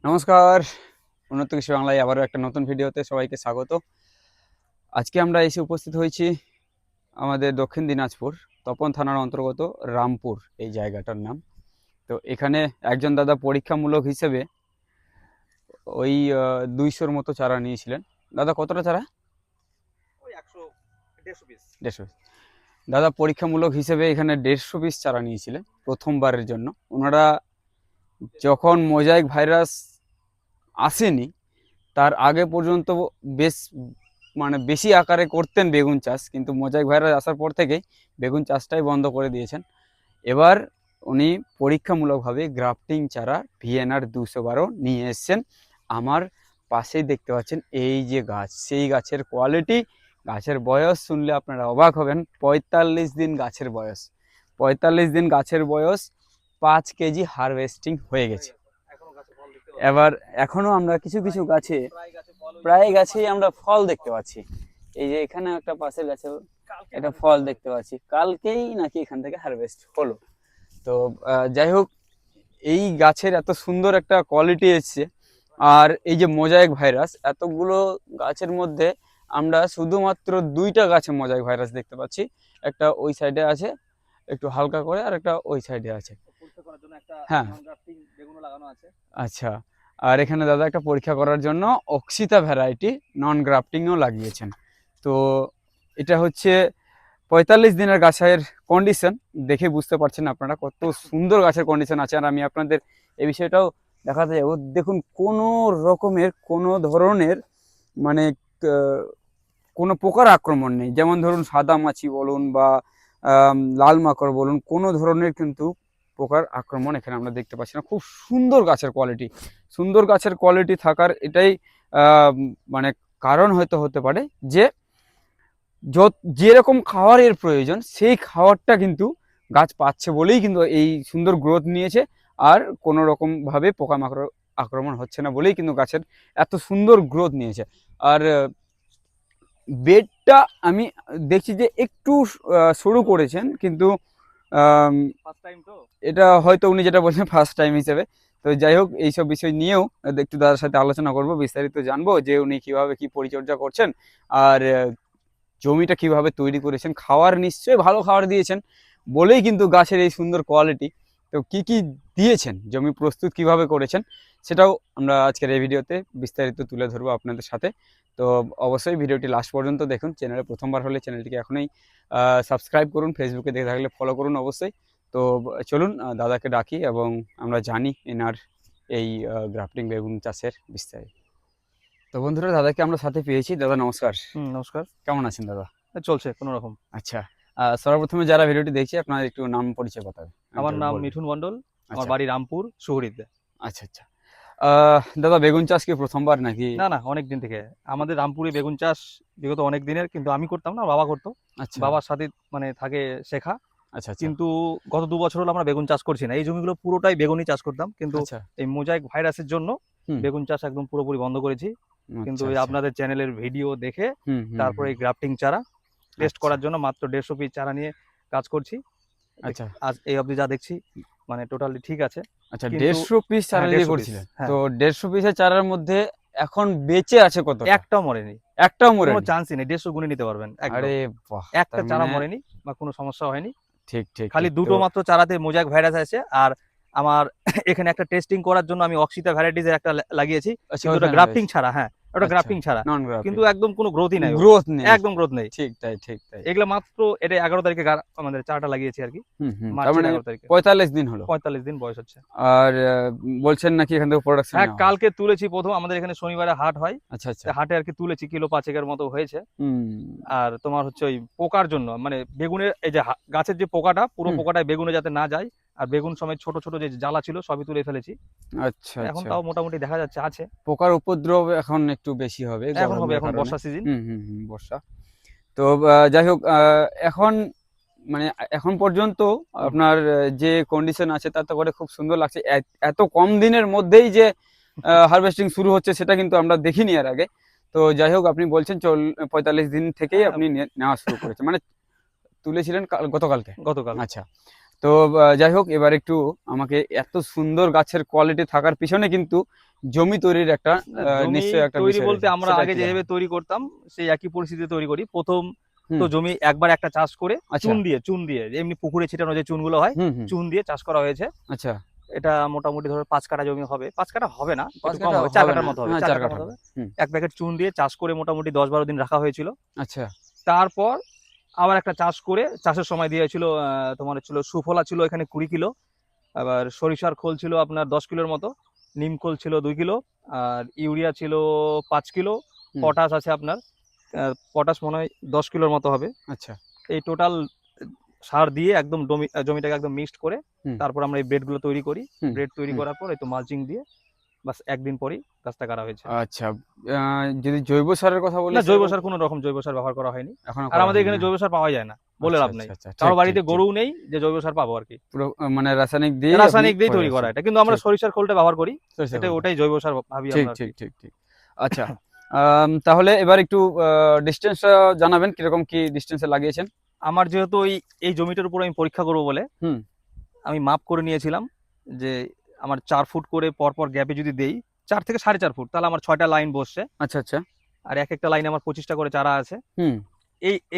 নমস্কার, উন্নত কৃষি বাংলায় আবারও একটা নতুন ভিডিওতে সবাইকে স্বাগত। আজকে আমরা এসে উপস্থিত হয়েছি আমাদের দক্ষিণ দিনাজপুর তপন থানার অন্তর্গত রামপুর এই জায়গাটার নাম। তো এখানে একজন দাদা পরীক্ষামূলক হিসেবে ওই 200-র মতো চারা নিয়েছিলেন। দাদা কতটা চারা? ওই 100-150 পিস। 150। দাদা পরীক্ষামূলক হিসেবে এখানে 150 পিস চারা নিয়েছিলেন প্রথমবারের জন্য। ওনারা যখন মোজাইক ভাইরাস আসেনি তার আগে পর্যন্ত বেশ বেশি আকারে করতেন বেগুন চাষ, কিন্তু মোজাইক ভাইরাস আসার পর থেকেই বেগুন চাষটাই বন্ধ করে দিয়েছেন। এবার উনি পরীক্ষামূলকভাবে গ্রাফটিং চারা ভিএনআর 212 নিয়ে এসছেন। আমার পাশেই দেখতে পাচ্ছেন এই যে গাছ, সেই গাছের কোয়ালিটি, গাছের বয়স শুনলে আপনারা অবাক হবেন। 45 দিন গাছের বয়স, 45 দিন গাছের বয়স, 5 কেজি হারভেস্টিং হয়ে গেছে। এবার এখনো আমরা কিছু কিছু গাছে, প্রায় গাছেই আমরা ফল দেখতে পাচ্ছি। এই যে এখানে একটা পাশের গাছে একটা ফল দেখতে পাচ্ছি, কালকেই নাকি এখান থেকে হারভেস্ট হলো। তো যাই হোক, এই গাছের এত সুন্দর একটা কোয়ালিটি এসছে। আর এই যে মোজাইক ভাইরাস, এতগুলো গাছের মধ্যে আমরা শুধুমাত্র 2টা গাছে মোজাইক ভাইরাস দেখতে পাচ্ছি। একটা ওই সাইডে আছে একটু হালকা করে, আর একটা ওই সাইডে আছে। হ্যাঁ, আচ্ছা। আর এখানে দাদা একটা পরীক্ষা করার জন্য অক্সিতা ভ্যারাইটি নন গ্রাফটিংও লাগিয়েছেন। তো এটা হচ্ছে 45 দিনের গাছের কন্ডিশন, দেখে বুঝতে পারছেন আপনারা কত সুন্দর গাছের কন্ডিশন আছে। আর আমি আপনাদের এই বিষয়টাও দেখাতে যাবো। দেখুন, কোনো রকমের কোনো ধরনের মানে কোনো পোকার আক্রমণ নেই। যেমন ধরুন সাদা মাছি বলুন বা লাল মাকড় বলুন, কোনো ধরনের কিন্তু পোকার আক্রমণ এখানে আমরা দেখতে পাচ্ছি না। খুব সুন্দর গাছের কোয়ালিটি, সুন্দর গাছের কোয়ালিটি থাকার এটাই মানে কারণ হয়তো হতে পারে যে যেরকম খাবারের প্রয়োজন সেই খাবারটা কিন্তু গাছ পাচ্ছে বলেই কিন্তু এই সুন্দর গ্রোথ নিয়েছে। আর কোনো রকমভাবে পোকামাকড় আক্রমণ হচ্ছে না বলেই কিন্তু গাছের এত সুন্দর গ্রোথ নিয়েছে। আর বেডটা আমি দেখছি যে একটু শুরু করেছেন, কিন্তু এটা হয়তো উনি যেটা বলছেন ফার্স্ট টাইম হিসেবে। তো যাই হোক, এইসব বিষয় নিয়েও একটু দাদার সাথে আলোচনা করব, বিস্তারিত জানবো যে উনি কিভাবে কি পরিচর্যা করছেন, আর জমিটা কিভাবে তৈরি করেছেন। খাওয়ার নিশ্চয়ই ভালো খাবার দিয়েছেন বলেই কিন্তু গাছের এই সুন্দর কোয়ালিটি। তো কি কি দিয়েছেন, জমি প্রস্তুত কিভাবে করেছেন, সেটাও আমরা আজকের এই ভিডিওতে বিস্তারিত তুলে ধরবো আপনাদের সাথে। তো অবশ্যই ভিডিওটি লাস্ট পর্যন্ত দেখুন। চ্যানেলে প্রথমবার হলে চ্যানেলটিকে এখনই সাবস্ক্রাইব করুন, ফেসবুকে দেখে থাকলে ফলো করুন অবশ্যই। তো চলুন দাদাকে ডাকি এবং আমরা জানি এনার এই গ্রাফটিং বেগুন চাষের বিস্তারিত। তো বন্ধুরা, দাদাকে আমরা সাথে পেয়েছি। দাদা নমস্কার। নমস্কার। কেমন আছেন দাদা? চলছে কোনো রকম। আচ্ছা, সর্বপ্রথমে যারা ভিডিওটি দেখছে আপনার একটু নাম পরিচয় বাতাবেন। আমার নাম মিঠুন মণ্ডল, আমার বাড়ি রামপুর সুহরিতে। আচ্ছা আচ্ছা। দাদা বেগুন চাষ কি প্রথমবার নাকি? না, অনেক দিন থেকে আমাদের রামপুরে বেগুন চাষ বিগত অনেক দিনের, কিন্তু আমি করতাম না, বাবা করতো। আচ্ছা, বাবার সাথে থাকে শেখা। আচ্ছা, কিন্তু গত 2 বছর হলো আমরা বেগুন চাষ করছি না। এই জমিগুলো পুরোটাই বেগুনই চাষ করতাম, কিন্তু এই মোজাইক ভাইরাসের জন্য বেগুন চাষ একদম পুরোপুরি বন্ধ করেছি। কিন্তু আপনাদের চ্যানেলের ভিডিও দেখে তারপরে এই গ্রাফটিং চারা টেস্ট করার জন্য মাত্র 150 পিস চারা নিয়ে কাজ করছি। আচ্ছা, আজ এই অবধি যা দেখছি মানে টোটালি ঠিক আছে। আচ্ছা, 150 পিস চারা দিয়ে করছিলেন তো 150 পিসের চারার মধ্যে এখন বেঁচে আছে কত? একটাও মরেনি, একটাও মরেনি, কোনো চান্সই নেই। 150 গুনে নিতে পারবেন। আরে বাহ, একটা চারা মরেনি বা কোনো সমস্যা হয়নি। ঠিক ঠিক, খালি দুটো মাত্র চারাতে মোজাইক ভাইরাস আছে। আর আমার এখানে একটা টেস্টিং করার জন্য আমি অক্সিতা ভ্যারাইটিজের একটা লাগিয়েছি, কিন্তু ওটা গ্রাফটিং ছাড়া। হ্যাঁ, ওটা গ্রাফটিং ছাড়া, কিন্তু একদম কোনো গ্রোথই নাই, গ্রোথ নেই, একদম গ্রোথ নেই। ঠিক তাই, ঠিক তাই। এগুলা মাত্র এটা 11 তারিখে আমাদের চারাটা লাগিয়েছি আর কি। তার মানে 45 দিন হলো, 45 দিন বয়স হচ্ছে। আর বলছেন নাকি এখান থেকে প্রোডাকশন? হ্যাঁ, কালকে তুলেছি প্রথম। আমাদের এখানে শনিবারে হাট হয়। আচ্ছা আচ্ছা, হাটে আর কি তুলেছি, কিলো 5 মতো হয়েছে। আর তোমার হচ্ছে ওই পোকার জন্য, মানে বেগুনের এই যে গাছের যে পোকাটা, পুরো পোকাটা বেগুনে যাতে না যায়, আর বেগুন সময় ছোট ছোট যে জ্বালা ছিল সবই তুলে ফেলেছি। আচ্ছা, এখন তাও মোটামুটি দেখা যাচ্ছে আছে। পোকার উপদ্রব এখন একটু বেশি হবে, এখন হবে, এখন বর্ষা সিজন। বর্ষা। তো যাই হোক, এখন মানে এখন পর্যন্ত আপনার যে কন্ডিশন আছে তাতে করে খুব সুন্দর লাগছে। এত কম দিনের মধ্যেই যে হারভেস্টিং শুরু হচ্ছে সেটা কিন্তু আমরা দেখিনি এর আগে। তো যাই হোক, আপনি বলছেন 45 দিন থেকেই আপনি নেওয়া শুরু করেছেন, মানে তুলেছিলেন গতকালকে? গতকাল। আচ্ছা, তো যাই হোক, এবার একটু আমাকে এত সুন্দর গাছের কোয়ালিটি থাকার পিছনে কিন্তু জমি তৈরির একটা জমি নিশ্চয়ই একটা তৈরি বিষয় বলতে রয়েছে, আমরা সেটা আগে একটু যেভাবে জানান। তৈরি করতাম সেই একই পরিস্থিতি তৈরি করি। প্রথম তো হুম। জমি একবার একটা চাষ করে আচ্ছা। চুন দিয়ে এমনি পুকুরে ছিটানো যে চুনগুলো হয়, হুম হুম। চুন দিয়ে চাষ করা হয়েছে। আচ্ছা। এটা মোটামুটি ধরো ৫ কাঠা জমি হবে। ৫ কাঠা হবে না, ৫ একটু কম কাঠা হবে। ৪ হবে কাঠার না, মতো হবে। হ্যাঁ ৪ ৪ কাঠার কাঠা মতো হবে। হবে। হুম। ১ প্যাকেট চুন দিয়ে চাষ করে মোটামুটি ১০-১২ দিন রাখা হয়েছিল। আচ্ছা। তারপর আবার একটা চাষ করে চাষের সময় দিয়েছিল তোমার হচ্ছিল সুফলা ছিল এখানে ২০ কিলো। আবার সরিষার খোল ছিল আপনার ১০ কিলোর মতো। নিমখোল ছিল ২ কিলো। আর ইউরিয়া ছিল ৫ কিলো। হুম। পটাশ আছে আপনার। পটাশ মনে হয় ১০ কিলোর মতো হবে। আচ্ছা। এই টোটাল সার দিয়ে একদম জমিটাকে একদম মিক্সড করে হুম তারপর আমরা এই ব্রেডগুলো তৈরি করি। হুম ব্রেড তৈরি হুম। করার পর এই তো মালচিং দিয়ে বাস ১ দিন পরেই গাছটা কাটা হয়েছে। আচ্ছা। যদি জৈব সারের কথা বলি না জৈব সেরকম সার কোনো রকম জৈব সার ব্যবহার করা হয়নি। এখনো আর করা আমাদের হয়নি এখানে না? জৈব সার পাওয়া যায় না। বলে আচ্ছা লাভ আচ্ছা নেই। আচ্ছা, কারো ঠিক ঠিক বাড়িতে ঠিক। গরুও নেই যে জৈব সার পাবো আরকি। পুরো মানে রাসায়নিক দিয়েই আপনি রাসায়নিক দিয়েই করে তৈরি করা যাচ্ছেন। এটা। কিন্তু আমরা ঠিক। সরিষার খোলটা ব্যবহার করি। সরিষা এটা খোলটা। ওটাই জৈব সার ভাবি ঠিক আমরা ঠিক আরকি। ঠিক ঠিক। আচ্ছা। তাহলে এবার একটু ডিসটেন্সটা জানাবেন কিরকম কি ডিসটেন্সে লাগিয়েছেন? আমার যেহেতু এই জমিটার উপর আমি পরীক্ষা করব বলে হুম। আমি মাপ করে নিয়েছিলাম যে আমার ৪ ফুট করে পরপর গ্যাপে যদি দেই ৪ থেকে ৪.৫ ফুট তাহলে আমার ৬ টা লাইন বসছে। আচ্ছা আচ্ছা। আর একেকটা লাইনে আমার ২৫ টা করে চারা আছে। হুম।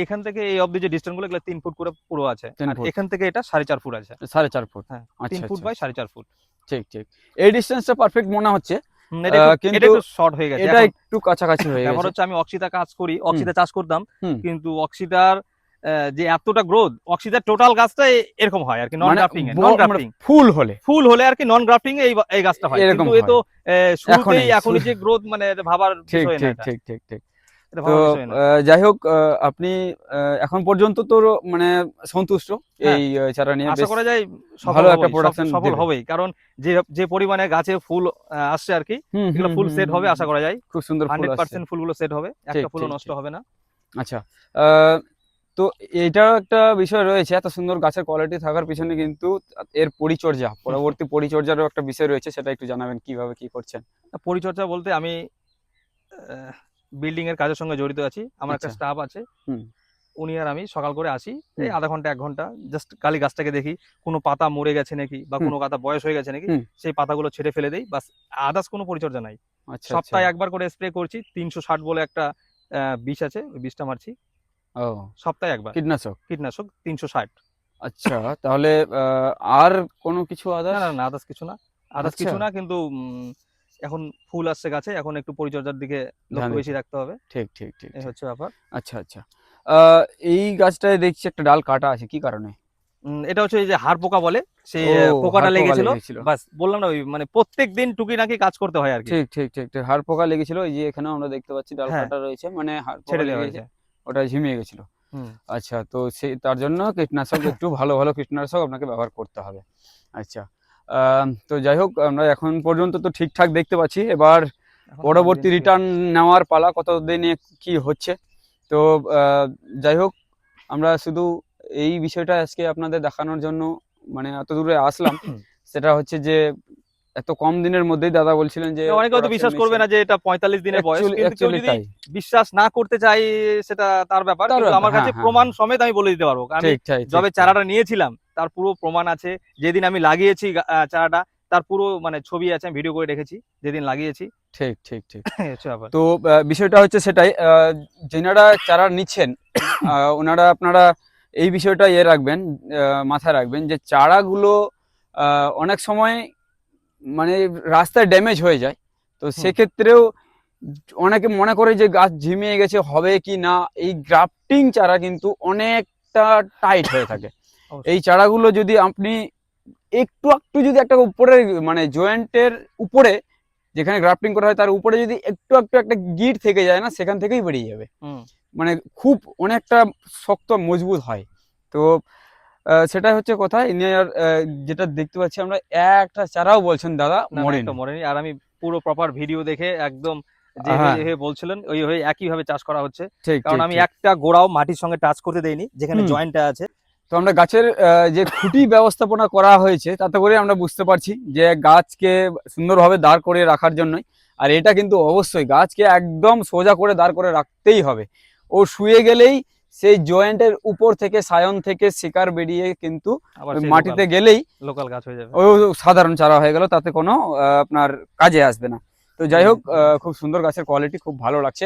এখান থেকে এই অবধি যে ডিসট্যান্স গুলো এগুলো ৩ ফুট করে পুরো আছে। ৩ আর ফুট। এখান থেকে এটা ৪.৫ ফুট আছে। ৪.৫ ফুট। হ্যাঁ, ৩ আচ্ছা ফুট আচ্ছা বাই আচ্ছা। ৪.৫ ফুট। ঠিক ঠিক। এই ডিসটেন্সটা পারফেক্ট মনে হচ্ছে। এটা একটু এটা কিন্তু একটু শর্ট হয়ে গেছে। এটা এখন একটু কাছাকাছি হয়ে ব্যাপার গেছে। হচ্ছে আমি অক্সিতা কাজ করি, হুম অক্সিতা চাষ করতাম। হুম। কিন্তু অক্সিতার যে এতটা গ্রোথ, অক্সিতার টোটাল গাছটা এরকম হয় আরকি নন মানে গ্রাফটিং এ, নন মানে গ্রাফটিং। ফুল হলে ফুল হলে আরকি নন গ্রাফটিং এ এই গাছটা হয়। এরকম কিন্তু এ হয়। তো শুরুতেই এখনই এখনই যে গ্রোথ মানে এটা ভাবার ঠিক বিষয় না ঠিক এটা। ঠিক ঠিক ঠিক। এটা তো ভাবার বিষয় না। যাই হোক, আপনি এখন পর্যন্ত তো মানে সন্তুষ্ট হ্যাঁ, এই চারা নিয়ে? আশা বেশ করা যায় সফল ভালো একটা হবই। প্রোডাকশন সফল দেবে। হবেই। কারণ যে পরিমাণে গাছে ফুল আসছে আরকি, হুম এগুলো হুম ফুল হুম সেট হুম হবে হুম। আশা করা যায়। খুব সুন্দর ফুল আসছে। 100% ফুলগুলো সেট হবে। একটা ঠিক ফুলও ঠিক নষ্ট ঠিক। হবে না। আচ্ছা। আ তো এটাও একটা বিষয় রয়েছে, এত সুন্দর গাছের কোয়ালিটি থাকার পিছনে কিন্তু এর পরিচর্যা, পরবর্তী পরিচর্যারও একটা বিষয় রয়েছে, সেটা একটু জানাবেন কিভাবে কি করছেন? পরিচর্যা বলতে আমি বিল্ডিং এর কাজের সঙ্গে জড়িত আছি। আমার একটা আচ্ছা। স্টাফ আছে। হুম উনি আর আমি সকাল করে আসি। এই হুম ০.৫ ঘন্টা ১ ঘন্টা জাস্ট খালি গাছটাকে দেখি। কোনো পাতা মরে গেছে নাকি বা হুম কোনো পাতা বয়স হয়ে গেছে নাকি হুম। সেই পাতাগুলো ছেঁটে ফেলে দেই। বাস আদার্স কোনো পরিচর্যা নাই। আচ্ছা আচ্ছা। সপ্তাহে ১ বার করে স্প্রে করছি। ৩৬০ বলে একটা বিষ আছে। ওই বিষটা মারছি। ও, সপ্তাহে ১ বার। কীটনাশক। কীটনাশক ৩৬০। আচ্ছা, তাহলে আর কোনো কিছু না, আদার্স? না, না আদার্স কিছু না। আদার্স আচ্ছা। কিছু না কিন্তু এখন ফুল আসছে গাছে। এখন একটু পরিচর্যার দিকে ধ্যান লক্ষ্য বেশি দিতে। রাখতে হবে। ঠিক ঠিক ঠিক এই ঠিক। হচ্ছে ব্যাপার। আচ্ছা আচ্ছা। আ এই গাছটায় দেখছি একটা ডাল কাটা আছে, কি কারণে? এটা হচ্ছে এই যে হাড় পোকা বলে, সেই ও, পোকাটা হাড়পোকা লেগেছিল। লেগেছিল। বাস বললাম না ওই মানে প্রত্যেকদিন টুকিটাকি কাজ করতে হয় আরকি। ঠিক ঠিক ঠিক ঠিক। হাড়পোকা লেগেছিল। এই যে এখানেও আমরা দেখতে পাচ্ছি ডাল হ্যাঁ, কাটা রয়েছে। মানে হাড়পোকা ছেড়ে দেওয়া লেগেছে। হয়েছে। ওটা ঝিমিয়ে গেছিল। হুম। আচ্ছা, তো তার জন্য কীটনাশক, একটু ভালো ভালো কীটনাশক আপনাকে ব্যবহার করতে হবে। আচ্ছা। তো যাই হোক, আমরা এখন পর্যন্ত তো ঠিকঠাক দেখতে পাচ্ছি। এবার এখনো পরবর্তী দিন ঠিক আছে। রিটার্ন নেওয়ার পালা, কতদিনে কি হচ্ছে। তো আ যাই হোক, আমরা শুধু এই বিষয়টা আজকে আপনাদের দেখানোর জন্য মানে এত দূরে আসলাম। সেটা হচ্ছে যে এত কম দিনের মধ্যেই দাদা বলছিলেন যে অনেকে হয়তো প্রোডাকশন বিশ্বাস করবে নিচ্ছেন। না যে এটা ৪৫ দিনের বয়স। কিন্তু কেউ অ্যাকচুয়ালি যদি তাই। বিশ্বাস না করতে চায় সেটা তার ব্যাপার। তার কিন্তু ব্যাপার। আমার হ্যাঁ, কাছে হ্যাঁ, প্রমাণ হ্যাঁ। সমেত আমি বলে দিতে পারবো। আমি ঠিক, তাই, ঠিক যবে তাই। চারাটা নিয়েছিলাম তার পুরো প্রমাণ আছে। যেদিন আমি লাগিয়েছি চারাটা তার পুরো মানে ছবি আছে, আমি ভিডিও করে রেখেছি যেদিন লাগিয়েছি। ঠিক, ঠিক, ঠিক। এই হচ্ছে ব্যাপার। তো বিষয়টা হচ্ছে সেটাই। যেনারা চারা নিচ্ছেন, ওনারা আপনারা এই বিষয়টা রাখবেন, মাথায় রাখবেন যে চারাগুলো অনেক সময় মানে রাস্তায় ড্যামেজ হয়ে যায়। তো হুম, সেক্ষেত্রেও অনেকে মনে করে যে গাছ ঝিমিয়ে গেছে, হবে কি না। এই গ্রাফটিং চারা কিন্তু অনেকটা টাইট হয়ে থাকে। এই অবশ্যই। চারাগুলো যদি আপনি একটু যদি একটা উপরে মানে জয়েন্টের উপরে, যেখানে গ্রাফটিং করা হয় তার উপরে যদি একটু একটা গিঁট থেকে যায় না, সেখান থেকেই বেরিয়ে যাবে। হুম। মানে খুব অনেকটা শক্ত মজবুত হয়। তো সেটাই হচ্ছে কথা। ইনি আর যেটা দেখতে পাচ্ছি আমরা, একটা চারাও বলছেন দাদা না, না একটা মরেনি। মরেনি। আর আমি পুরো প্রপার ভিডিও দেখে একদম হ্যাঁ, যেভাবে বলছিলেন ওইভাবে একইভাবে চাষ করা হচ্ছে। ঠিক কারণ ঠিক আমি ঠিক। একটা গোড়াও মাটির সঙ্গে টাচ করতে দেইনি যেখানে হুম। জয়েন্টটা আছে। তো আমরা গাছের যে খুঁটি ব্যবস্থাপনা করা হয়েছে, তাতে করে আমরা বুঝতে পারছি যে গাছকে সুন্দরভাবে দাঁড় করিয়ে রাখার জন্যই। আর এটা কিন্তু অবশ্যই গাছকে একদম সোজা করে দাঁড় করে রাখতেই হবে। ও শুয়ে গেলেই সেই জয়েন্টের উপর থেকে সায়ন থেকে শিকার বেরিয়ে কিন্তু আবার মাটিতে গেলেই লোকাল গাছ হয়ে যাবে, ও সাধারণ চারা হয়ে গেল, তাতে কোনো আপনার কাজে আসবে না। তো যাই হোক, খুব সুন্দর গাছের কোয়ালিটি, খুব ভালো লাগছে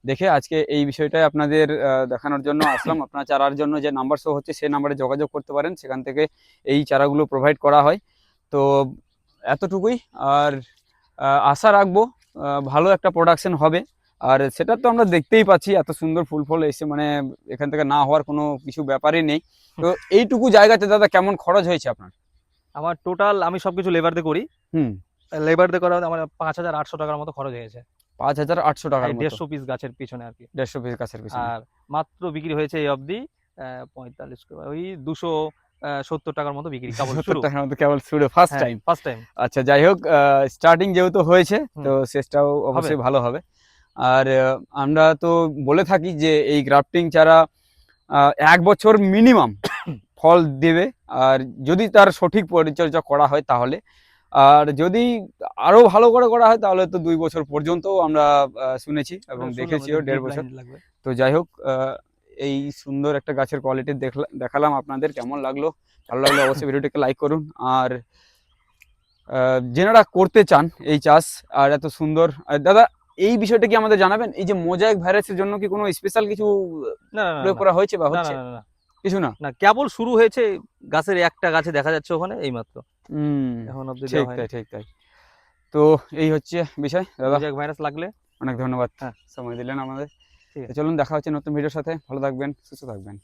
দেখে। আজকে এই বিষয়টাই আপনাদের দেখানোর জন্য আসলাম। আপনার চারার জন্য যে নাম্বার শো হচ্ছে সেই নাম্বারে যোগাযোগ করতে পারেন, সেখান থেকে এই চারাগুলো প্রোভাইড করা হয়। তো এতটুকুই, আর আশা রাখবো ভালো একটা প্রোডাকশন হবে। আর সেটা তো আমরা দেখতেই পাচ্ছি, এত সুন্দর ফুল ফল এসে, মানে এখান থেকে না হওয়ার কোনো কিছু ব্যাপারই নেই। তো এইটুকু জায়গাতে দাদা কেমন খরচ হয়েছে আপনার? আমার টোটাল, আমি সবকিছু লেবার দিয়ে করি, লেবার দিয়ে করা আমার 5,800 টাকার মতো খরচ হয়েছে। 5,800 টাকার মতো? 150 পিস গাছের পিছনে আর কি, 150 পিস গাছের পিছনে। আর মাত্র বিক্রি হয়েছে এই অবধি 45 ওই 270 টাকার মতো বিক্রি, কেবল 70 শুরু। টাকার মতো কেবল শুরু, ফার্স্ট টাইম। First time. আচ্ছা, যাই হোক, স্টার্টিং যেহেতু হয়েছে, তো শেষটাও অবশ্যই ভালো হবে। আর আমরা তো বলে থাকি যে এই গ্রাফটিং চারা 1 বছর মিনিমাম ফল দেবে, আর যদি তার সঠিক পরিচর্যা করা হয় তাহলে। আর যদি আরো ভালো করে করা হয় তাহলে তো 2 বছর পর্যন্ত আমরা শুনেছি এবং দেখেছিও, 1.5 বছর। তো যাই হোক, এই সুন্দর একটা গাছের কোয়ালিটি দেখালাম আপনাদের। কেমন লাগলো? ভালো লাগলে অবশ্যই ভিডিওটিকে লাইক করুন। আর যেনারা করতে চান এই চাষ আর এত সুন্দর, দাদা এই বিষয়টা কি আমাদের জানাবেন, এই যে মোজাইক ভাইরাসের জন্য কি কোনো স্পেশাল কিছু প্রয়োগ করা হয়েছে বা হচ্ছে? কিছু না, না, কেবল শুরু হয়েছে, গাছের একটা গাছে দেখা যাচ্ছে ওখানে, এইমাত্র। এখন অবধি ঠিক তাই, ঠিক তাই। তো এই হচ্ছে বিষয় দাদা। মোজাইক ভাইরাস লাগলে অনেক ধন্যবাদ সময় দিলেন আমাদের। চলুন, দেখা হচ্ছে নতুন ভিডিওর সাথে। ভালো থাকবেন, সুস্থ থাকবেন।